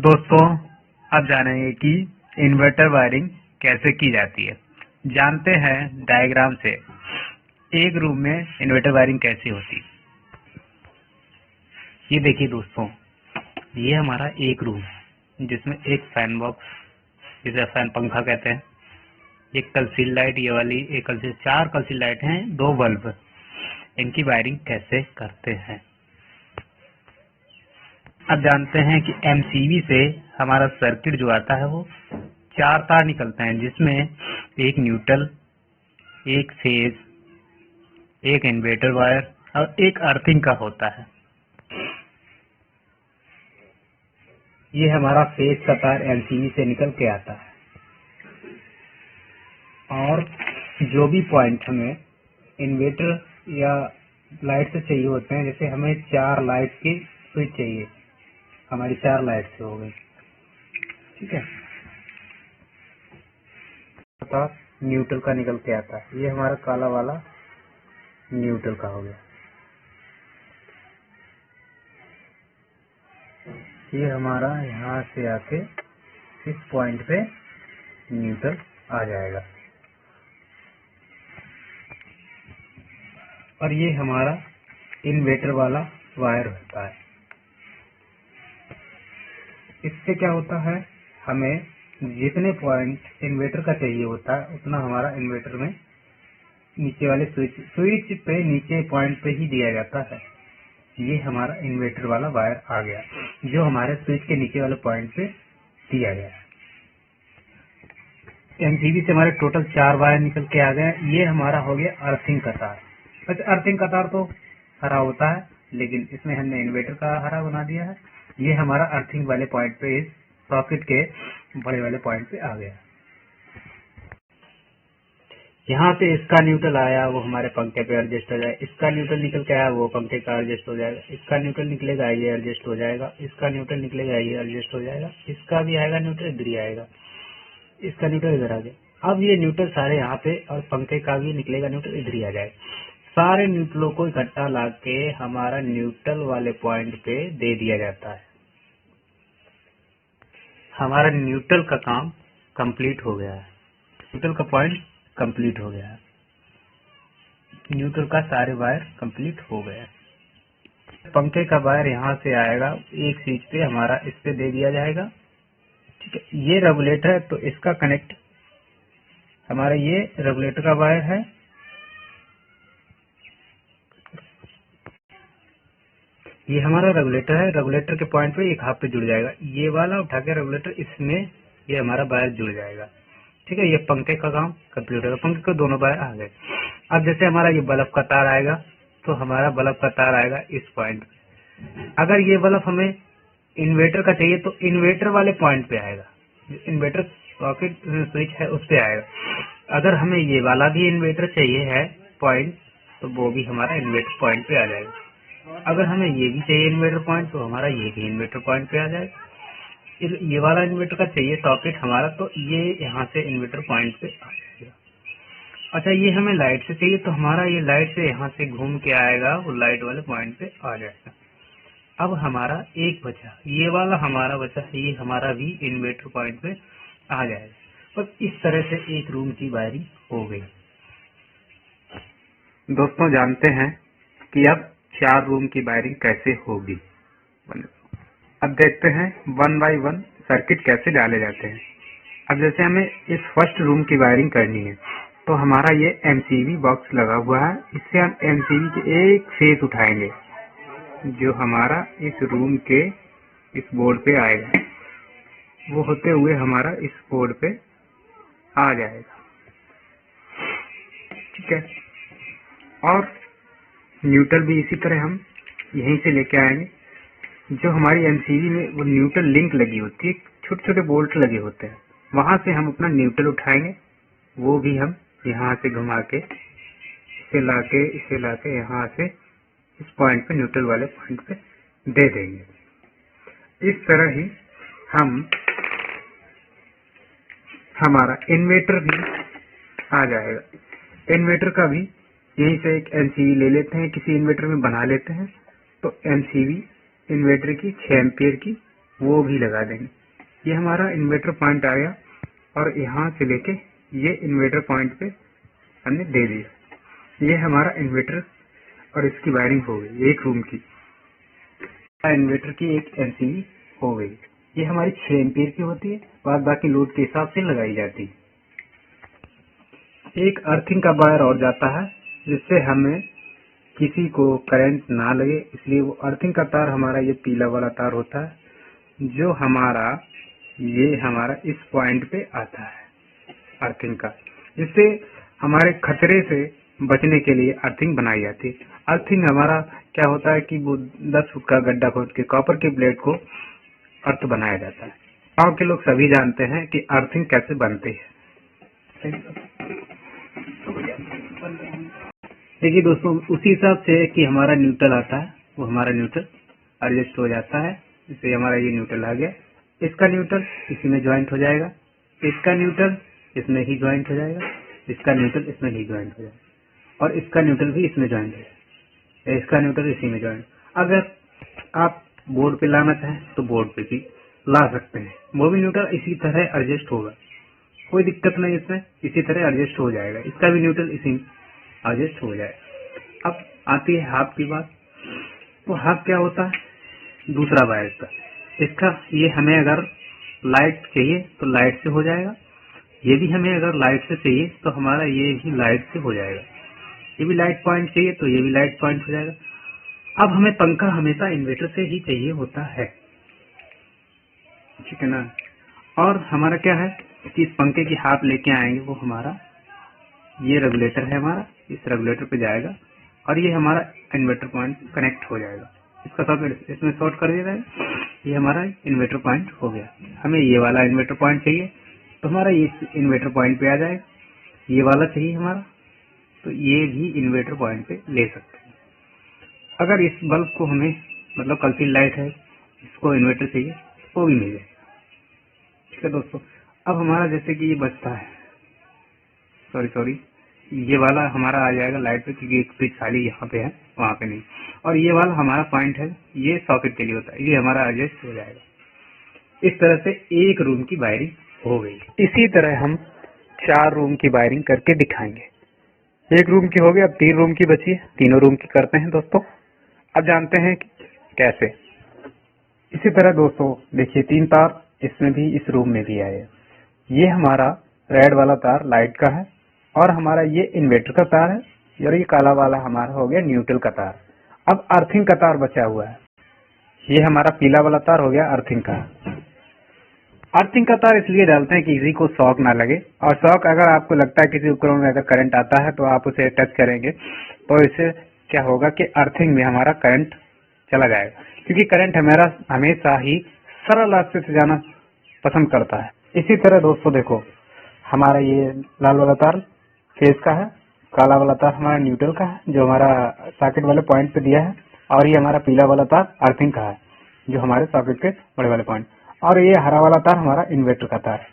दोस्तों, अब जानेंगे कि इन्वर्टर वायरिंग कैसे की जाती है। जानते हैं डायग्राम से एक रूम में इन्वर्टर वायरिंग कैसी होती है। ये देखिए दोस्तों, ये हमारा एक रूम है जिसमें एक फैन बॉक्स, जिसे फैन पंखा कहते हैं, एक कलसील लाइट, ये वाली एक कलसील, 4 कलसील लाइट हैं, 2 बल्ब। इनकी वायरिंग कैसे करते हैं अब जानते हैं कि एमसीबी से हमारा सर्किट जो आता है वो 4 तार निकलते हैं, जिसमें एक न्यूट्रल, एक फेज, एक इन्वर्टर वायर और एक अर्थिंग का होता है। ये हमारा फेज का तार एमसीबी से निकल के आता है और जो भी पॉइंट हमें इन्वर्टर या लाइट से चाहिए होते हैं, जैसे हमें 4 लाइट की स्विच चाहिए, हमारी 4 लाइट से हो गई, ठीक है। तार न्यूट्रल का निकल के आता है, ये हमारा काला वाला न्यूट्रल का हो गया। ये हमारा यहाँ से आके इस पॉइंट पे न्यूट्रल आ जाएगा और ये हमारा इन्वर्टर वाला वायर होता है। इससे क्या होता है, हमें जितने पॉइंट इन्वर्टर का चाहिए होता है उतना हमारा इन्वर्टर में नीचे वाले स्विच पे नीचे पॉइंट पे ही दिया जाता है। ये हमारा इन्वर्टर वाला वायर आ गया जो हमारे स्विच के नीचे वाले पॉइंट पे दिया गया है। एमसीबी से हमारे टोटल 4 वायर निकल के आ गए। ये हमारा हो गया अर्थिंग का तार। अच्छा, अर्थिंग का तार तो हरा होता है, लेकिन इसमें हमने इन्वर्टर का हरा बना दिया है। ये हमारा अर्थिंग वाले पॉइंट पे, इस सॉकेट के बड़े वाले पॉइंट पे आ गया। यहाँ से इसका न्यूट्रल आया, वो हमारे पंखे पे एडजस्ट हो जाएगा। इसका न्यूट्रल निकल के आया, वो पंखे का एडजस्ट हो जाएगा। इसका न्यूट्रल निकलेगा, ये एडजस्ट हो जाएगा। इसका न्यूट्रल निकलेगा, ये एडजस्ट हो जाएगा। इसका भी आएगा न्यूट्रल, इधर ही आएगा। इसका न्यूट्रल इधर आ गया। अब ये न्यूट्रल सारे यहाँ पे, और पंखे का भी निकलेगा न्यूट्रल, इधर ही आ जाएगा। सारे न्यूट्रलों को इकट्ठा ला के हमारा न्यूट्रल वाले पॉइंट पे दे दिया जाता है। हमारा न्यूट्रल का काम कंप्लीट हो गया है। न्यूट्रल का पॉइंट कंप्लीट हो गया है। न्यूट्रल का सारे वायर कंप्लीट हो गए। पंखे का वायर यहाँ से आएगा, एक स्विच पे हमारा इस पे दे दिया जाएगा, ठीक है। ये रेगुलेटर है तो इसका कनेक्ट हमारा, ये रेगुलेटर का वायर है। ये हमारा रेगुलेटर है, रेगुलेटर के पॉइंट पे एक हाफ पे जुड़ जाएगा। ये वाला उठा के रेगुलेटर, इसमें ये हमारा वायर जुड़ जाएगा, ठीक है। ये पंखे का काम कंप्लीट होगा। पंखे के दोनों वायर आ गए। अब जैसे हमारा ये बल्ब का तार आएगा तो हमारा बल्ब का तार आएगा इस पॉइंट पे। अगर ये बल्ब हमें इन्वर्टर का चाहिए तो इन्वर्टर वाले पॉइंट पे आएगा, इन्वर्टर सॉकेट स्विच है उस पे आएगा। अगर हमें ये वाला भी इन्वर्टर चाहिए है पॉइंट, तो वो भी हमारा इन्वर्टर पॉइंट पे आ जाएगा। अगर हमें ये भी चाहिए इन्वर्टर पॉइंट, तो हमारा ये भी इन्वर्टर पॉइंट पे आ जाएगा। ये वाला इन्वर्टर का चाहिए सॉकेट हमारा, तो ये यहाँ से इन्वर्टर पॉइंट पे आ जाएगा। अच्छा, ये हमें लाइट से चाहिए तो हमारा ये लाइट से यहाँ से घूम के आएगा, वो लाइट वाले पॉइंट पे आ जाएगा। अब हमारा एक बचा, ये वाला हमारा बचा, ये हमारा भी इन्वर्टर पॉइंट पे आ जाएगा। बस इस तरह से एक रूम की वायरिंग हो गई। दोस्तों, जानते हैं कि अब 4 रूम की वायरिंग कैसे होगी। अब देखते हैं 1 बाय 1 सर्किट कैसे डाले जाते हैं। अब जैसे हमें इस फर्स्ट रूम की वायरिंग करनी है, तो हमारा ये एमसीबी बॉक्स लगा हुआ है। इससे हम एमसीबी के एक फेस उठाएंगे जो हमारा इस रूम के इस बोर्ड पे आएगा, वो होते हुए हमारा इस बोर्ड पे आ जाएगा, ठीक है। और न्यूट्रल भी इसी तरह हम यहीं से लेके आएंगे। जो हमारी एमसीबी में वो न्यूट्रल लिंक लगी होती है, छोटे छोटे बोल्ट लगे होते हैं, वहां से हम अपना न्यूट्रल उठाएंगे। वो भी हम यहाँ से घुमा के इसे लाके यहाँ से इस पॉइंट पे, न्यूट्रल वाले पॉइंट पे दे देंगे। इस तरह ही हमारा इन्वर्टर भी आ जाएगा। इन्वर्टर का भी यहीं से एक एमसीबी ले लेते हैं, किसी इन्वर्टर में बना लेते हैं। तो एमसीबी इन्वर्टर की 6 एम्पियर की वो भी लगा देंगे। ये हमारा इन्वर्टर पॉइंट आ गया और यहाँ से लेके ये इन्वर्टर पॉइंट पे हमने दे दिया। ये हमारा इन्वर्टर और इसकी वायरिंग हो गई एक रूम की। इन्वर्टर की एक एमसीबी हो गई। ये हमारी 6 एम्पीयर की होती है, बाद बाकी लोड के हिसाब से लगाई जाती है। एक अर्थिंग का वायर और जाता है जिससे हमें किसी को करंट ना लगे, इसलिए वो अर्थिंग का तार हमारा ये पीला वाला तार होता है जो हमारा इस पॉइंट पे आता है अर्थिंग का। इससे हमारे खतरे से बचने के लिए अर्थिंग बनाई जाती है। अर्थिंग हमारा क्या होता है कि वो 10 फुट का गड्ढा खोद के कॉपर की प्लेट को अर्थ बनाया जाता है। गाँव के लोग सभी जानते हैं कि अर्थिंग कैसे बनती है। देखिए दोस्तों, उसी हिसाब से कि हमारा न्यूट्रल आता है, वो हमारा न्यूट्रल एडजस्ट हो जाता है। इससे हमारा ये न्यूट्रल आ गया, इसका न्यूट्रल इसी में ज्वाइंट हो जाएगा, इसका न्यूट्रल इसमें ही ज्वाइंट हो जाएगा, इसका न्यूट्रल इसमें ही ज्वाइंट हो जाएगा और इसका न्यूट्रल भी इसमें ज्वाइंट हो जाएगा, इसका न्यूट्रल इसी में ज्वाइंट। अगर आप बोर्ड पे लाना चाहें तो बोर्ड पे भी ला सकते हैं, वो भी न्यूट्रल इसी तरह एडजस्ट होगा, कोई दिक्कत नहीं, इसमें इसी तरह एडजस्ट हो जाएगा, इसका भी न्यूट्रल इसी एडजस्ट हो जाएगा। अब आती है हाफ की बात। तो हाफ क्या होता है? दूसरा वायर इसका ये हमें अगर लाइट चाहिए तो लाइट से हो जाएगा, ये भी हमें अगर लाइट से चाहिए तो हमारा ये भी लाइट से हो जाएगा, ये भी लाइट पॉइंट चाहिए तो ये भी लाइट पॉइंट हो जाएगा। अब हमें पंखा हमेशा इन्वर्टर से ही चाहिए होता है, ठीक है ना। और हमारा क्या है कि इस पंखे की हाफ लेके आएंगे, वो हमारा ये रेगुलेटर है हमारा, इस रेगुलेटर पे जाएगा और ये हमारा इन्वर्टर पॉइंट कनेक्ट हो जाएगा। इसका सॉकेट इसमें शॉर्ट कर दिया जाएगा, ये हमारा इन्वर्टर पॉइंट हो गया। हमें ये वाला इन्वर्टर पॉइंट चाहिए तो हमारा ये इन्वर्टर पॉइंट पे आ जाएगा, ये वाला चाहिए हमारा तो ये भी इन्वर्टर पॉइंट पे ले सकते हैं। अगर इस बल्ब को हमें मतलब कल्पिल लाइट है, इसको इन्वर्टर चाहिए वो भी मिल जाएगा, ठीक है दोस्तों। अब हमारा जैसे कि ये बचता है, सॉरी ये वाला हमारा आ जाएगा लाइट पे, क्योंकि एक स्विच खाली यहाँ पे है वहाँ पे नहीं, और ये वाला हमारा पॉइंट है, ये सॉकेट के लिए होता है, ये हमारा एडजस्ट हो जाएगा। इस तरह से एक रूम की वायरिंग हो गई। इसी तरह हम 4 रूम की वायरिंग करके दिखाएंगे। एक रूम की हो गई, अब 3 रूम की बची है, तीनों रूम की करते हैं दोस्तों। अब जानते हैं कैसे। इसी तरह दोस्तों देखिए 3 तार इसमें भी इस रूम में भी आए। ये हमारा रेड वाला तार लाइट का है और हमारा ये इन्वर्टर का तार है और ये काला वाला हमारा हो गया न्यूट्रल का तार। अब अर्थिंग का तार बचा हुआ है, ये हमारा पीला वाला तार हो गया अर्थिंग का। अर्थिंग का तार इसलिए डालते हैं कि किसी को शॉक ना लगे, और शॉक अगर आपको लगता है किसी उपकरण में अगर करंट आता है तो आप उसे टच करेंगे तो इससे क्या होगा कि अर्थिंग में हमारा करंट चला जाएगा, क्योंकि करंट हमारा हमेशा ही सरल रास्ते से जाना पसंद करता है। इसी तरह दोस्तों देखो, हमारा ये लाल वाला तार फेज का है, काला वाला तार हमारा न्यूट्रल का है जो हमारा सॉकेट वाले पॉइंट पे दिया है, और ये हमारा पीला वाला तार अर्थिंग का है जो हमारे सॉकेट के बड़े वाले पॉइंट, और ये हरा वाला तार हमारा इन्वर्टर का तार है।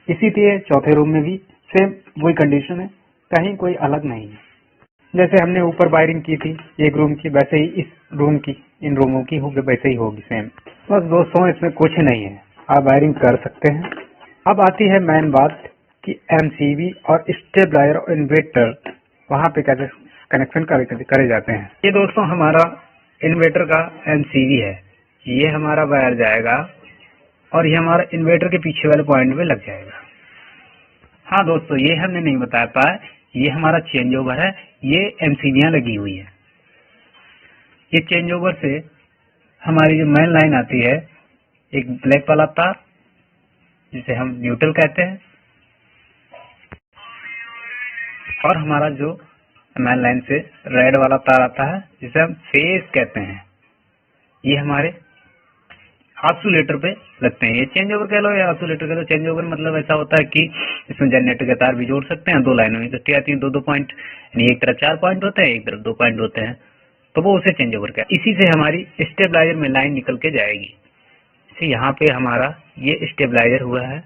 इसी तरह चौथे रूम में भी सेम वही कंडीशन है, कहीं कोई अलग नहीं है। जैसे हमने ऊपर वायरिंग की थी एक रूम की, वैसे ही इस रूम की इन रूमों की होगी, वैसे ही होगी सेम। बस दोस्तों इसमें कुछ नहीं है, आप वायरिंग कर सकते हैं। अब आती है मेन बात कि एमसीबी और स्टेबलाइजर और इन्वर्टर वहाँ पे कैसे कनेक्शन करे जाते हैं। ये दोस्तों हमारा इन्वर्टर का एमसीबी है, ये हमारा वायर जाएगा और ये हमारा इन्वर्टर के पीछे वाले पॉइंट में लग जाएगा। हाँ दोस्तों, ये हमने नहीं बताया पाया, ये हमारा चेंज ओवर है, ये एमसीबियां लगी हुई है। ये चेंज ओवर से हमारी जो मेन लाइन आती है, एक ब्लैक वाला तार जिसे हम न्यूट्रल कहते हैं, और हमारा जो मेन लाइन से रेड वाला तार आता है जिसे हम फेज कहते हैं, ये हमारे ऑसिलेटर पे लगते हैं। ये चेंज ओवर कह लो या ऑसिलेटर कह लो। चेंज ओवर मतलब ऐसा होता है कि इसमें जनरेटर के तार भी जोड़ सकते हैं, 2 लाइनों में इकट्ठी आती है 2-2 पॉइंट, यानी एक तरफ 4 पॉइंट होते हैं, एक तरफ 2 पॉइंट होते हैं, तो वो उसे चेंज ओवर कहते हैं। इसी से हमारी स्टेबलाइजर में लाइन निकल के जाएगी। इसे यहाँ पे हमारा ये स्टेबलाइजर हुआ है,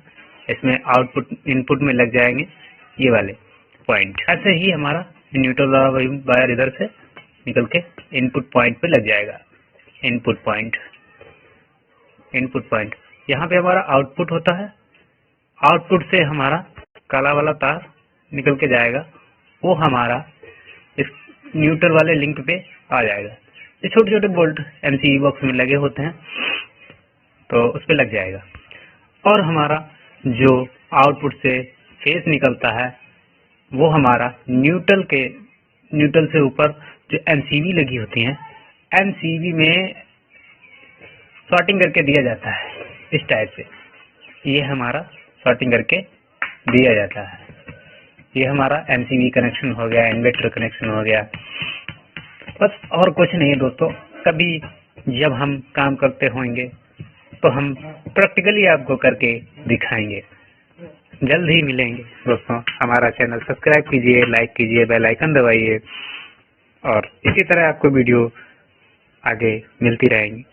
इसमें आउटपुट इनपुट में लग जाएंगे ये वाले पॉइंट। ऐसे ही हमारा न्यूट्रल वाला वायर इधर से निकल के इनपुट पॉइंट पे लग जाएगा, इनपुट पॉइंट। Input point. यहाँ पे हमारा आउटपुट होता है, आउटपुट से हमारा काला वाला तार निकल के जाएगा, वो हमारा इस न्यूट्रल वाले लिंक पे आ जाएगा। ये छोटे छोटे बोल्ट MCB बॉक्स में लगे होते हैं, तो उस पे लग जाएगा। और हमारा जो आउटपुट से फेस निकलता है वो हमारा न्यूट्रल से ऊपर जो MCB लगी होती हैं, MCB में सॉर्टिंग करके दिया जाता है इस टाइप से। ये हमारा सॉर्टिंग करके दिया जाता है। ये हमारा MCB कनेक्शन हो गया, इन्वर्टर कनेक्शन हो गया, बस और कुछ नहीं दोस्तों। कभी जब हम काम करते होंगे तो हम प्रैक्टिकली आपको करके दिखाएंगे। जल्द ही मिलेंगे दोस्तों। हमारा चैनल सब्सक्राइब कीजिए, लाइक कीजिए, बेल आइकन दबाइए और इसी तरह आपको वीडियो आगे मिलती रहेंगी।